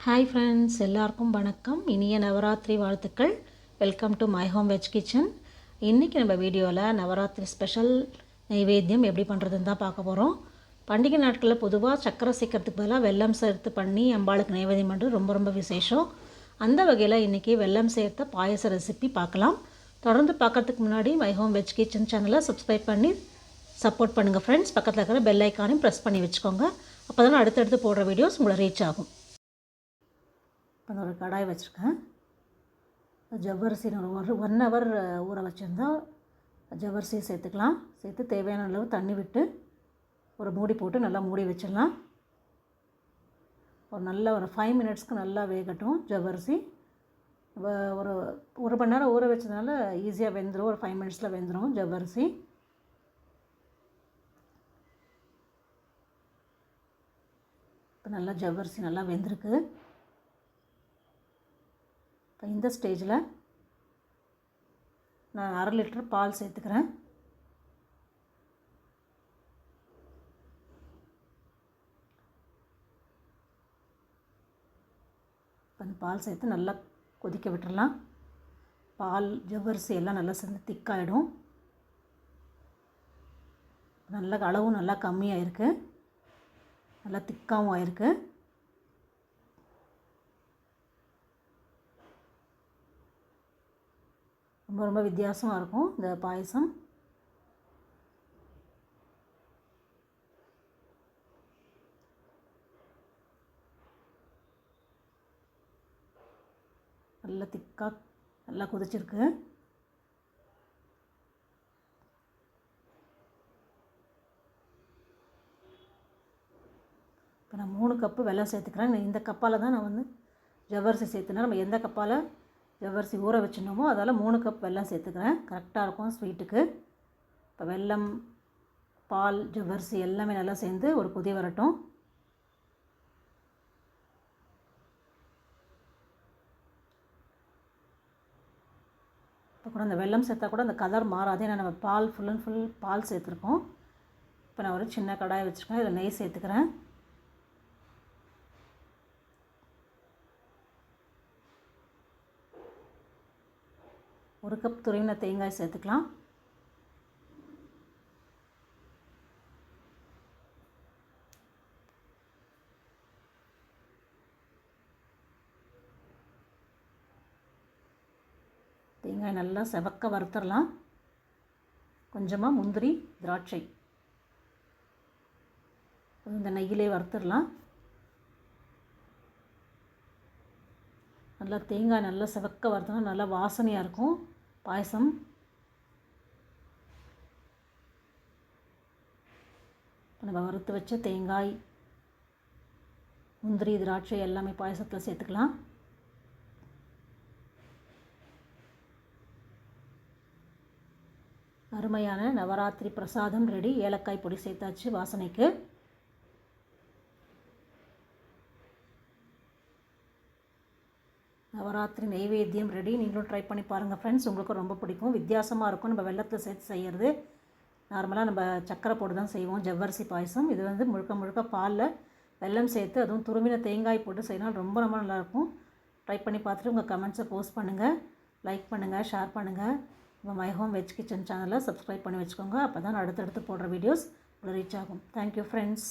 Hi friends, எல்லாருக்கும் வணக்கம். இனிய நவராத்திரி வாழ்த்துக்கள். Welcome to my home veg kitchen. இன்றைக்கி நம்ம வீடியோவில் நவராத்திரி ஸ்பெஷல் நைவேத்தியம் எப்படி பண்ணுறதுன்னு தான் பார்க்க போகிறோம். பண்டிகை நாட்களில் பொதுவாக சக்கரை சேர்க்கறதுக்கு பதிலாக வெல்லம் சேர்த்து பண்ணி அம்பாளுக்கு நைவேத்தியம் பண்ணுறது ரொம்ப விசேஷம். அந்த வகையில் இன்றைக்கி வெல்லம் சேர்த்த பாயச ரெசிபி பார்க்கலாம். தொடர்ந்து பார்க்கறதுக்கு முன்னாடி மை ஹோம் வெஜ் கிச்சன் சேனலை சப்ஸ்கிரைப் பண்ணி சப்போர்ட் பண்ணுங்கள் ஃப்ரெண்ட்ஸ். பக்கத்தில் இருக்கிற பெல் ஐக்கானையும் ப்ரெஸ் பண்ணி வச்சுக்கோங்க. அப்போ தான் அடுத்தடுத்து போடுற வீடியோஸ் உங்களை ரீச் ஆகும். இப்போ ஒரு கடாய் வச்சுருக்கேன். ஜவ்வரிசி ஒரு 1 ஹவர் ஊற வச்சுருந்தா ஜவ்வரிசியை சேர்த்துக்கலாம். சேர்த்து தேவையான அளவு தண்ணி விட்டு ஒரு மூடி போட்டு நல்லா மூடி வச்சிடலாம். ஒரு 5 மினிட்ஸ்க்கு நல்லா வேகட்டும் ஜவ்வரிசி. ஒரு மணி நேரம் ஊற வச்சதுனால ஈஸியாக வெந்துடும். ஒரு 5 மினிட்ஸில் வெந்துடும் ஜவ்வரிசி. இப்போ நல்லா ஜவ்வரிசி நல்லா வெந்திருக்கு. இப்போ இந்த ஸ்டேஜில் நான் 1/2 லிட்டர் பால் சேர்த்துக்கிறேன். அந்த பால் சேர்த்து நல்லா கொதிக்க விட்டுறலாம். பால் ஜவ்வரிசி எல்லாம் நல்லா சேர்ந்து திக்காகிடும். நல்ல அளவும் நல்லா கம்மியாக இருக்குது, நல்லா திக்காகவும் ஆயிருக்கு. ரொம்ப வித்தியாசமாக இருக்கும் இந்த பாயசம். நல்லா திக்காக நல்லா கொதிச்சிருக்கு. இப்போ நான் 3 கப்பு வெல்லம் சேர்த்துக்கிறேன். இந்த கப்பால் தான் நான் ஜவ்வரிசி சேர்த்துனா நம்ம எந்த கப்பால் ஜவ்வரிசி ஊற வச்சுனோமோ அதால் 3 கப் வெல்லம் சேர்த்துக்கிறேன். கரெக்டாக இருக்கும் ஸ்வீட்டுக்கு. இப்போ வெல்லம், பால், ஜவ்வரிசி எல்லாமே நல்லா சேர்ந்து ஒரு கொதி வரட்டும். இப்போ கூட அந்த வெல்லம் சேர்த்தா கூட அந்த கலர் மாறாது. ஏன்னா நம்ம பால் ஃபுல் அண்ட் ஃபுல் பால் சேர்த்துருக்கோம். இப்போ நான் ஒரு சின்ன கடாயை வச்சுருக்கேன். இதில் நெய் சேர்த்துக்கிறேன். ஒரு கப் துருவின தேங்காய் சேர்த்துக்கலாம். தேங்காய் நல்லா செவக்க வறுத்துடலாம். கொஞ்சமாக முந்திரி, திராட்சை இந்த நெய்யிலே வறுத்துடலாம். நல்லா தேங்காய் நல்லா செவக்க வறுத்தோம்னா நல்லா வாசனையாக இருக்கும் பாயசம். நம்ம வறுத்து வச்ச தேங்காய், முந்திரி, திராட்சை எல்லாமே பாயசத்தில் சேர்த்துக்கலாம். அருமையான நவராத்திரி பிரசாதம் ரெடி. ஏலக்காய் பொடி சேர்த்தாச்சு வாசனைக்கு. நவராத்திரி நைவேத்தியம் ரெடி. நீங்களும் ட்ரை பண்ணி பாருங்கள் ஃப்ரெண்ட்ஸ். உங்களுக்கு ரொம்ப பிடிக்கும். வித்தியாசமாக இருக்கும். நம்ம வெல்லத்தை சேர்த்து செய்கிறது. நார்மலாக நம்ம சக்கரை போட்டு தான் செய்வோம் ஜவ்வரிசி பாயசம். இது முழுக்க பாலில் வெல்லம் சேர்த்து அதுவும் துருவின தேங்காய் போட்டு செய்யணும். ரொம்ப நல்லாயிருக்கும். ட்ரை பண்ணி பார்த்துட்டு உங்கள் கமெண்ட்ஸை போஸ்ட் பண்ணுங்கள், லைக் பண்ணுங்கள், ஷேர் பண்ணுங்கள். உங்கள் மை ஹோம் வெஜ் கிச்சன் சேனலை சப்ஸ்கிரைப் பண்ணி வச்சுக்கோங்க. அப்போ தான் அடுத்தடுத்து போடுற வீடியோஸ் ரீச் ஆகும். Thank you friends.